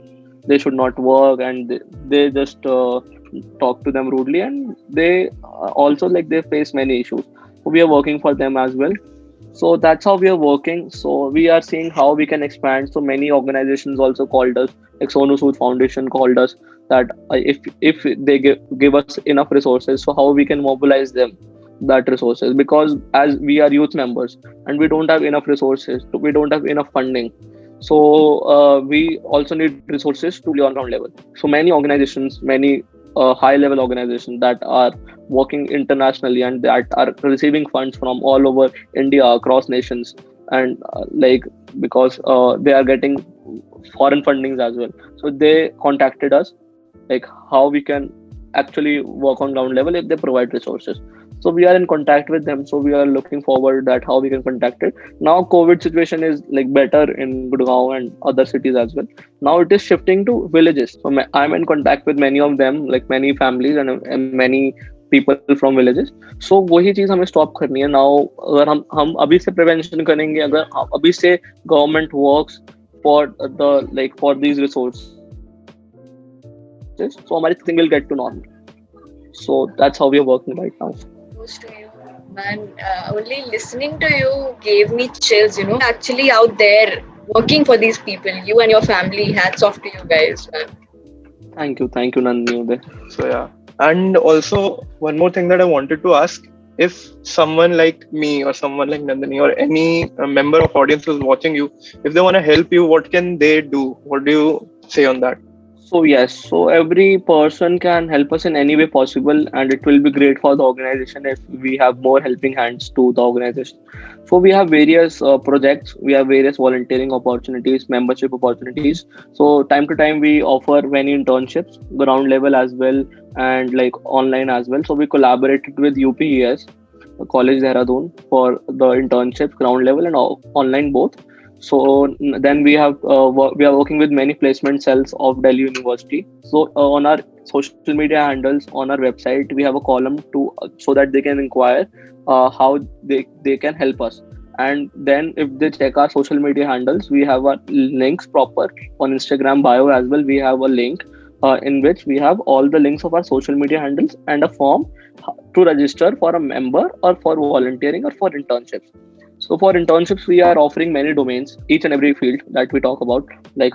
they should not work, and they just talk to them rudely, and they also like they face many issues. So we are working for them as well. So that's how we are working. So we are seeing how we can expand. So many organizations also called us, like Sonu Sood Foundation called us that if they give us enough resources, so how we can mobilize them that resources, because as we are youth members and we don't have enough resources, we don't have enough funding. So we also need resources to be on ground level. So many organizations, many high level organizations that are working internationally and that are receiving funds from all over India, across nations, and because they are getting foreign fundings as well. So they contacted us, like how we can actually work on ground level if they provide resources. So we are in contact with them, so we are looking forward that how we can contact it. Now COVID situation is like better in Gurgaon and other cities as well. Now it is shifting to villages, so I'm in contact with many of them, like many families and many people from villages. So वही चीज हमें stop करनी है now. अगर हम अभी से prevention करेंगे, अगर अभी से government works for the like for these resources, so हमारी thing will get to normal. So that's how we are working right now. Kudos to you, man. Only listening to you gave me chills, you know. Actually out there working for these people, you and your family, hats off to you guys, man. Thank you Nandini Uday. So yeah, and also one more thing that I wanted to ask: if someone like me or someone like Nandini or any member of audience who's watching you, if they want to help you, what can they do? What do you say on that? So yes, so every person can help us in any way possible, and it will be great for the organization if we have more helping hands to the organization. So we have various projects, we have various volunteering opportunities, membership opportunities. So time to time we offer many internships, ground level as well, and like online as well. So we collaborated with UPES, College Dehradun, for the internships, ground level and online both. So then we are working with many placement cells of Delhi University. So on our social media handles, on our website, we have a column to so that they can inquire how they can help us. And then if they check our social media handles, we have our links proper on Instagram bio as well. We have a link in which we have all the links of our social media handles and a form to register for a member or for volunteering or for internships. So for internships, we are offering many domains, each and every field that we talk about, like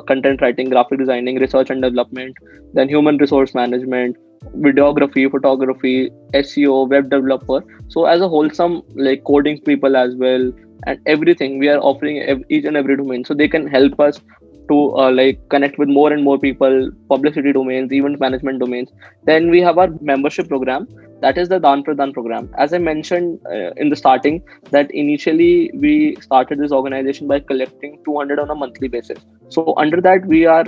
content writing, graphic designing, research and development, then human resource management, videography, photography, SEO, web developer. So as a wholesome like coding people as well, and everything we are offering each and every domain, so they can help us to like connect with more and more people, publicity domains, event management domains. Then we have our membership program, that is the Dan Pradhan program. As I mentioned in the starting, that initially we started this organization by collecting 200 on a monthly basis. So under that we are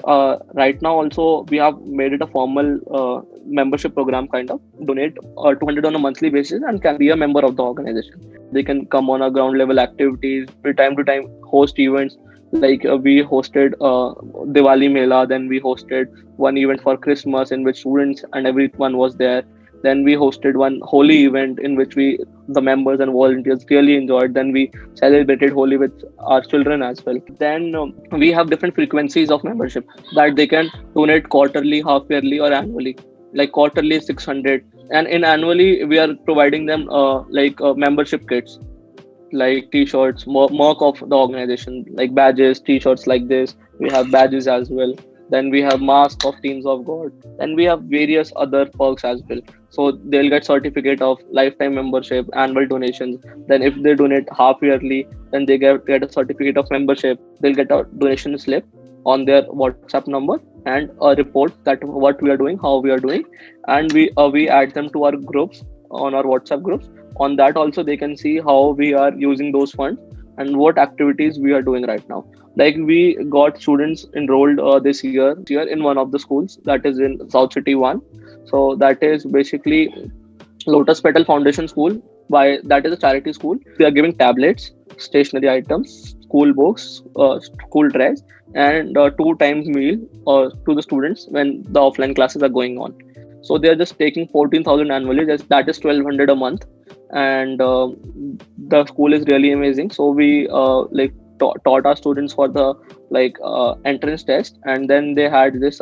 right now also we have made it a formal membership program, kind of donate 200 on a monthly basis and can be a member of the organization. They can come on our ground level activities, we time to time host events. Like we hosted Diwali Mela, then we hosted one event for Christmas in which students and everyone was there. Then we hosted one Holi event in which the members and volunteers really enjoyed. Then we celebrated Holi with our children as well. Then we have different frequencies of membership that they can donate quarterly, half yearly or annually. Like quarterly 600, and in annually we are providing them membership kits, like t-shirts, mark of the organization, like badges, t-shirts like this. We have badges as well. Then we have mask of Teams of God. Then we have various other perks as well. So they'll get certificate of lifetime membership, annual donations. Then if they donate half yearly, then they get a certificate of membership. They'll get a donation slip on their WhatsApp number and a report that what we are doing, how we are doing, and we add them to our groups, on our WhatsApp groups. On that also they can see how we are using those funds and what activities we are doing right now. Like we got students enrolled this year in one of the schools that is in South City 1. So that is basically Lotus Petal Foundation School. That is a charity school. We are giving tablets, stationery items, school books, school dress, and 2 times meal to the students when the offline classes are going on. So they are just taking 14,000 annually. That is 1,200 a month, and the school is really amazing. So we taught our students for the entrance test, and then they had this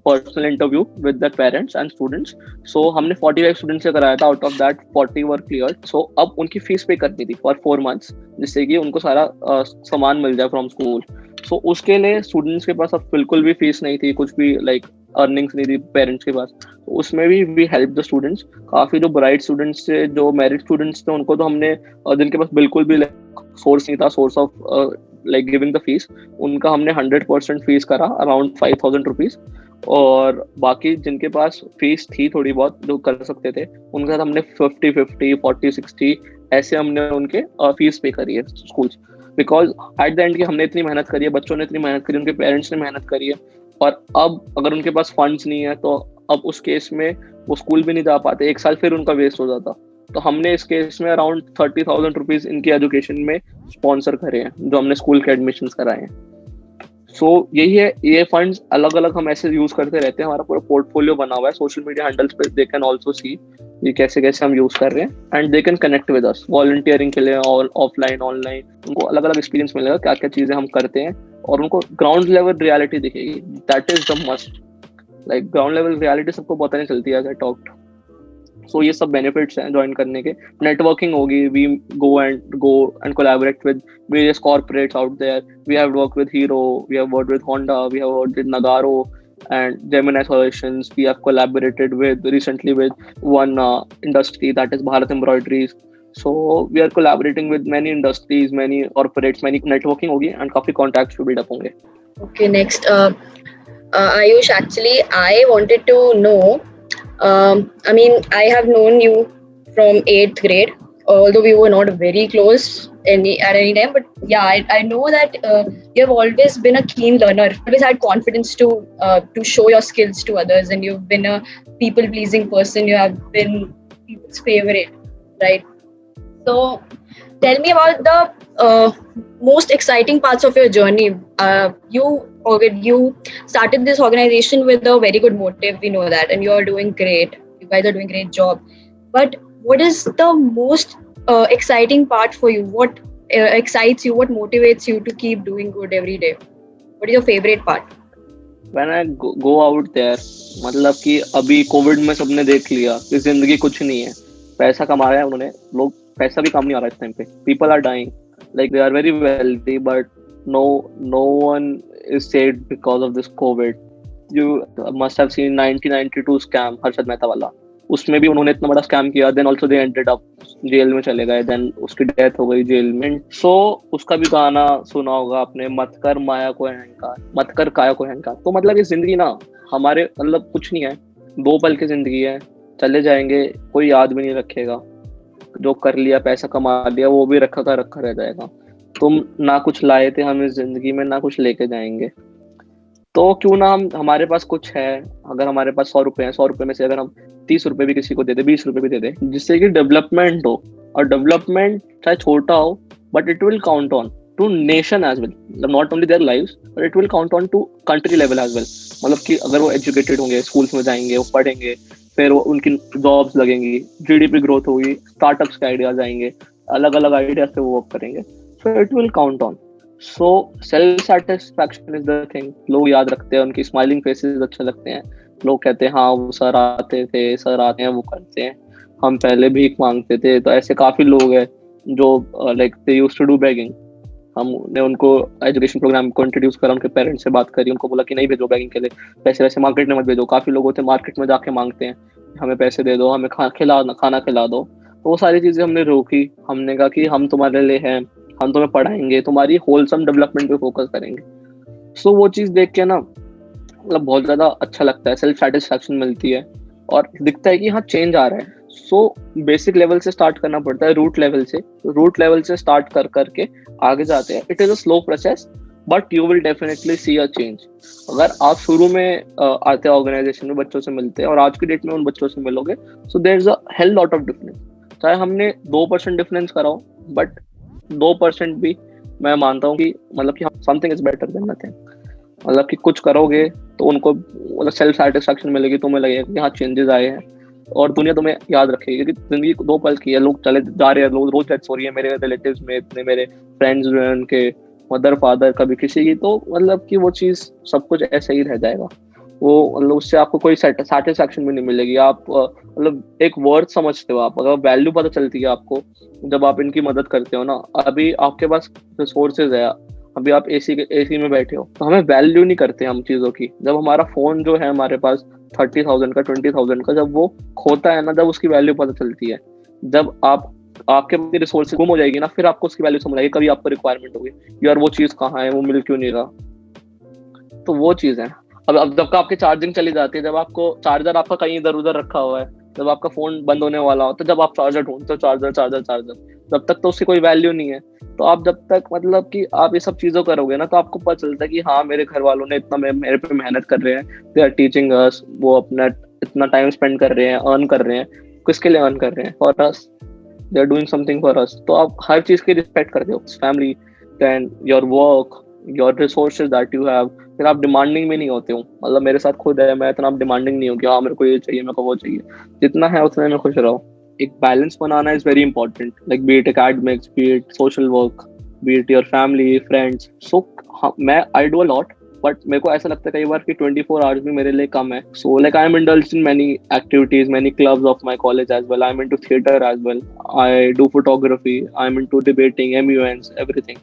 personal interview with the parents and students. So हमने 45 students से कराया था. Out of that 40 were cleared. So अब उनकी fees पे करनी थी for 4 months, जिससे कि उनको सारा सामान मिल जाए from school. सो उसके लिए स्टूडेंट्स के पास अब बिल्कुल भी फीस नहीं थी, कुछ भी लाइक अर्निंग्स नहीं थी पेरेंट्स के पास। तो उसमें भी वी हेल्प द स्टूडेंट्स। काफी जो ब्राइट स्टूडेंट्स थे, जो मेरिट स्टूडेंट्स थे, उनको तो हमने जिनके पास बिल्कुल भी सोर्स नहीं था, source of like giving the fees, उनका हमने 100% फीस करा, अराउंड 5,000 रुपीज। और बाकी जिनके पास फीस थी थोड़ी बहुत जो कर सकते थे, उनके साथ हमने 50-50, 40-60 ऐसे हमने उनके फीस पे करी है school. Because at the end की हमने इतनी मेहनत करी है, बच्चों ने इतनी मेहनत करी, उनके पेरेंट्स ने मेहनत करी है, और अब अगर उनके पास फंड्स नहीं है तो अब उस केस में वो स्कूल भी नहीं जा पाते, 1 साल फिर उनका वेस्ट हो जाता। तो हमने इस केस में अराउंड 30,000 रुपीज इनकी एजुकेशन में स्पॉन्सर करे हैं, जो हमने स्कूल के एडमिशन्स कराए हैं। सो यही है, ये फंड्स अलग अलग हम ऐसे यूज करते रहते हैं। हमारा पूरा पोर्टफोलियो बना हुआ है सोशल मीडिया हैंडल्स पे, दे कैन ऑल्सो सी ये कैसे कैसे हम यूज कर रहे हैं, and they can connect with us volunteering के लिए, और ऑफलाइन ऑनलाइन उनको अलग अलग एक्सपीरियंस मिलेगा क्या क्या चीजें हम करते हैं, और उनको ग्राउंड लेवल रियलिटी दिखेगी। That is the must, like ground level reality सबको पता नहीं चलती है, एज आई टॉक्ड। सो ये सब बेनिफिट्स हैं ज्वाइन करने के। नेटवर्किंग होगी, we go and collaborate with various corporates out there. We have work with Hero, we have work with Honda, we have work with Nagarro and Gemini Solutions. We have collaborated recently with one industry, that is Bharat Embroideries. So we are collaborating with many industries, many corporates, many networking होगी, and काफी contacts भी build up होंगे. Okay, next, Ayush, actually, I wanted to know. I mean, I have known you from 8th grade, although we were not very close at any time. But yeah, I know that you have always been a keen learner. Always had confidence to show your skills to others, and you've been a people-pleasing person. You have been people's favorite, right? So, tell me about the most exciting parts of your journey. You started this organization with a very good motive. We know that, and you are doing great. You guys are doing a great job. But what is the most exciting part for you? What excites you? What motivates you to keep doing good every day? What is your favorite part? When I go out there, मतलब कि अभी Covid में सबने देख लिया कि जिंदगी कुछ नहीं है। पैसा कमा रहे हैं उन्होंने, लोग पैसा भी काम नहीं आ रहा इस टाइम पे। People are dying, like they are very wealthy, but no one is saved because of this COVID. You must have seen 1992 scam, Harshad Mehta वाला। उसमें भी उन्होंने इतना बड़ा स्कैम किया, then also they ended up jail में चले गए, देन उसकी डेथ हो गई जेल में। सो उसका भी गाना सुना होगा आपने, मत कर माया को अहंकार, मत कर काया को अहंकार। तो मतलब ये जिंदगी ना हमारे मतलब कुछ नहीं है, 2 पल की जिंदगी है, चले जाएंगे, कोई याद भी नहीं रखेगा। जो कर लिया, पैसा कमा लिया, वो भी रखा का रखा रह जाएगा। तुम ना कुछ लाए थे हम इस जिंदगी में, ना कुछ लेके जाएंगे। तो क्यों ना हमारे पास कुछ है, अगर हमारे पास 100 रुपए है, 100 रुपए में से अगर हम 30 रुपए भी किसी को दे दे, 20 रुपए भी दे दे, जिससे कि डेवलपमेंट हो। और डेवलपमेंट चाहे छोटा हो, but it will count on to nation as well, मतलब not only their lives, but it will count on to country level as well. मतलब कि अगर वो एजुकेटेड होंगे, स्कूल्स में जाएंगे, वो पढ़ेंगे, फिर वो उनकी जॉब्स लगेंगी, जीडीपी ग्रोथ होगी, स्टार्टअप्स के आइडियाज आएंगे, अलग अलग आइडियाज पे वो वर्क करेंगे, so it will count on. So self satisfaction is the thing. लोग याद रखते हैं, उनकी स्माइलिंग फेसेस अच्छे लगते हैं, लोग कहते हैं हाँ वो सर आते थे, सर आते हैं, वो करते हैं, हम पहले भीख मांगते थे। तो ऐसे काफी लोग हैं जो like they used to do begging. हमने उनको एजुकेशन प्रोग्राम को इंट्रोड्यूस करा, उनके पेरेंट्स से बात करी, उनको बोला कि नहीं भेजो बेगिंग के लिए पैसे, वैसे मार्केट में मत भेजो। काफी लोग होते हैं मार्केट में जाके मांगते हैं, हमें पैसे दे दो, हमें खाना खिला दो। तो वो सारी चीजें हमने रोकी। हमने कहा कि हम तुम्हारे लिए हैं, हम तुम्हें पढ़ाएंगे, तुम्हारी होलसम डेवलपमेंट पे फोकस करेंगे। सो वो चीज देख के ना मतलब बहुत ज्यादा अच्छा लगता है, सेल्फ सेटिस्फैक्शन मिलती है और दिखता है कि हाँ चेंज आ रहा है। सो बेसिक लेवल से स्टार्ट करना पड़ता है, रूट लेवल से स्टार्ट कर करके आगे जाते हैं। It is a slow process, but you will definitely see a change. अगर आप शुरू में आते हैं ऑर्गेनाइजेशन में, बच्चों से मिलते हैं और आज की डेट में उन बच्चों से मिलोगे, so there is a hell lot of difference. चाहे हमने 2% डिफरेंस कराओ, बट 2% भी मैं मानता हूँ कि मतलब कि something is better than nothing. मतलब कि कुछ करोगे तो उनको मतलब सेल्फ सेटिस्फैक्शन मिलेगी, तुम्हें लगेगा कि हाँ चेंजेस आए हैं और दुनिया तुम्हें याद रखेगी। क्योंकि जिंदगी 2 पल की है, लोग चले जा रहे हैं, लोग रोज डेथ्स हो रही है। मेरे रिलेटिव्स में इतने मेरे फ्रेंड्स जो हैं, उनके मदर फादर, कभी किसी की, तो मतलब कि वो चीज सब कुछ ऐसे ही रह जाएगा। वो मतलब उससे आपको कोई सेटिस्फैक्शन भी नहीं मिलेगी। आप मतलब एक वर्थ समझते हो, आप अगर वैल्यू पता चलती है आपको जब आप इनकी मदद करते हो ना। अभी आपके पास रिसोर्सेज है, अभी आप एसी में बैठे हो, तो हमें वैल्यू नहीं करते हम चीजों की। जब हमारा फोन जो है हमारे पास 30,000 का 20,000 का जब वो खोता है ना, जब उसकी वैल्यू पता चलती है। जब आपके रिसोर्स गुम हो जाएगी ना, फिर आपको उसकी वैल्यू समझ आएगी, कभी आपको रिक्वायरमेंट होगी यार वो चीज कहाँ है, वो मिल क्यों नहीं रहा। तो वो चीज है। अब जब का आपकी चार्जिंग चली जाती है, जब आपको चार्जर आपका कहीं इधर उधर रखा हुआ है, जब आपका फोन बंद होने वाला हो, तो जब आप चार्जर ढूंढते हो, चार्जर चार्जर चार्जर, जब तक तो उसकी कोई वैल्यू नहीं है। तो आप जब तक मतलब कि आप ये सब चीजों करोगे ना, तो आपको पता चलता है कि हाँ मेरे घर वालों ने इतना मेरे पे मेहनत कर रहे हैं, दे आर टीचिंग अस, वो अपना इतना टाइम स्पेंड कर रहे हैं, अर्न कर रहे हैं। किसके लिए अर्न कर रहे हैं? For us, they are doing something for us. तो आप हर चीज की रिस्पेक्ट करते हो, family, then your work, your resources that you have. फिर आप डिमांडिंग भी नहीं होते हो। मतलब मेरे साथ खुद है, मैं इतना डिमांडिंग नहीं हूँ कि हाँ मेरे को ये चाहिए, मेरे को वो चाहिए। जितना है उतने में खुश रहो। एक बैलेंस बनाना is very important, like be it academics, be it social work, be it your family, friends. So मैं I do a lot, but मेरे को ऐसा लगता है कई बार कि 24 आवर्स भी मेरे लिए कम है। So like I am indulged in many activities, many clubs of my college as well. I am into theatre as well, I do photography, I am into debating, MUNs, everything.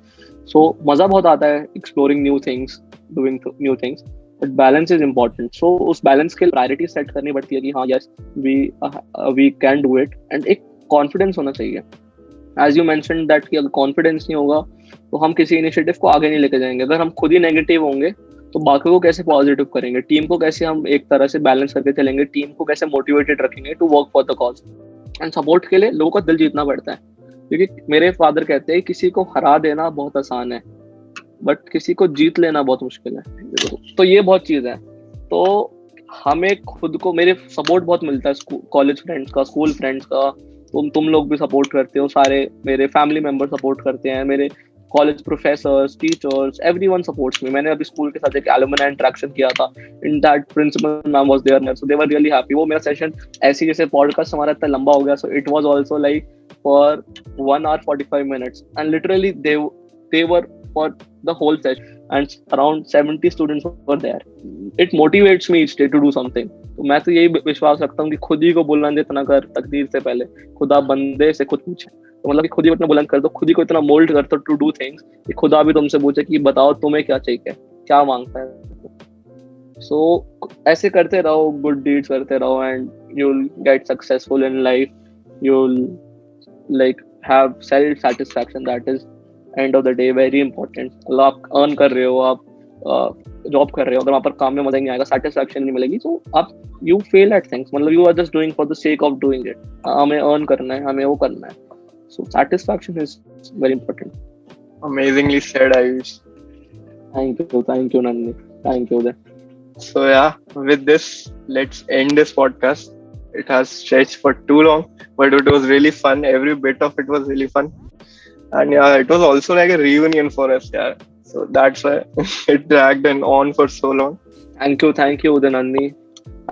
So मजा बहुत आता है exploring new things, doing new things, but balance is important. So उस balance के priority set करनी पड़ती है कि हाँ yes we can do it, and एक कॉन्फिडेंस होना चाहिए। एज यू मेंशन्ड दैट कि अगर कॉन्फिडेंस नहीं होगा तो हम किसी इनिशिएटिव को आगे नहीं लेके जाएंगे। अगर हम खुद ही नेगेटिव होंगे तो बाकी को कैसे पॉजिटिव करेंगे? टीम को कैसे हम एक तरह से बैलेंस करके चलेंगे? टीम को कैसे मोटिवेटेड रखेंगे to work for the cause? And support के लिए लोगों का दिल जीतना पड़ता है, क्योंकि मेरे फादर कहते हैं किसी को हरा देना बहुत आसान है, बट किसी को जीत लेना बहुत मुश्किल है। तो ये बहुत चीज है। तो हमें खुद को, मेरे सपोर्ट बहुत मिलता है कॉलेज फ्रेंड्स का, स्कूल फ्रेंड्स का। तुम लोग भी सपोर्ट करते हो, सारे मेरे फैमिली मेंबर सपोर्ट करते हैं, मेरे college professors, teachers, everyone supports me. मैंने अभी स्कूल के साथ एक एलुमनी इंटरेक्शन किया था, in that principal ma'am was there, so they were really happy. वो मेरा सेशन ऐसी, जैसे पॉडकास्ट हमारा इतना लंबा हो गया, so it was also like for 1 hour 45 minutes, and literally they were for the whole session, and around 70 students were there. It motivates me each day to do something. तो मैं तो यही विश्वास रखता हूँ कि खुद ही को बुलंद इतना कर, तकदीर से पहले खुदा बंदे से खुद पूछे। तो मतलब कि खुद ही इतना बुलंद कर दो, खुद ही को इतना मोल्ड कर दो टू डू थिंग्स कि खुदा भी तुमसे पूछे कि बताओ तुम्हें क्या चाहिए, क्या मांगता है। सो ऐसे करते रहो, गुड डीड्स करते रहो, and you'll get successful in life. You'll like have self satisfaction, that is end of the day very important. मतलब आप अर्न कर रहे हो, आप जॉब कर रहे हो, अगर वहाँ पर काम में मजा नहीं आएगा, सेटिस्फैक्शन नहीं मिलेगी, तो आप यू फेल एट थिंग्स। मतलब you are just doing for the sake of doing it. हमें अर्न करना है, हमें वो करना है। So satisfaction is very important. Amazingly said, Ayush. Thank you Nandini, thank you Uday. So yeah, with this, let's end this podcast. It has stretched for too long, but it was really fun. Every bit of it was really fun. And yeah, it was also like a reunion for us, yeah. So that's why it dragged on for so long. Thank you, Uday Nandini.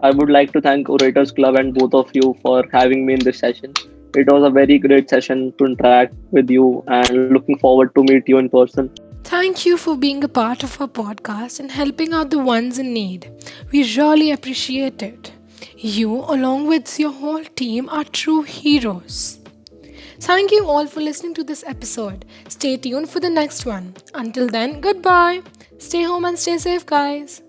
I would like to thank Orators Club and both of you for having me in this session. It was a very great session to interact with you, and looking forward to meet you in person. Thank you for being a part of our podcast and helping out the ones in need. We really appreciate it. You, along with your whole team, are true heroes. Thank you all for listening to this episode. Stay tuned for the next one. Until then, goodbye. Stay home and stay safe, guys.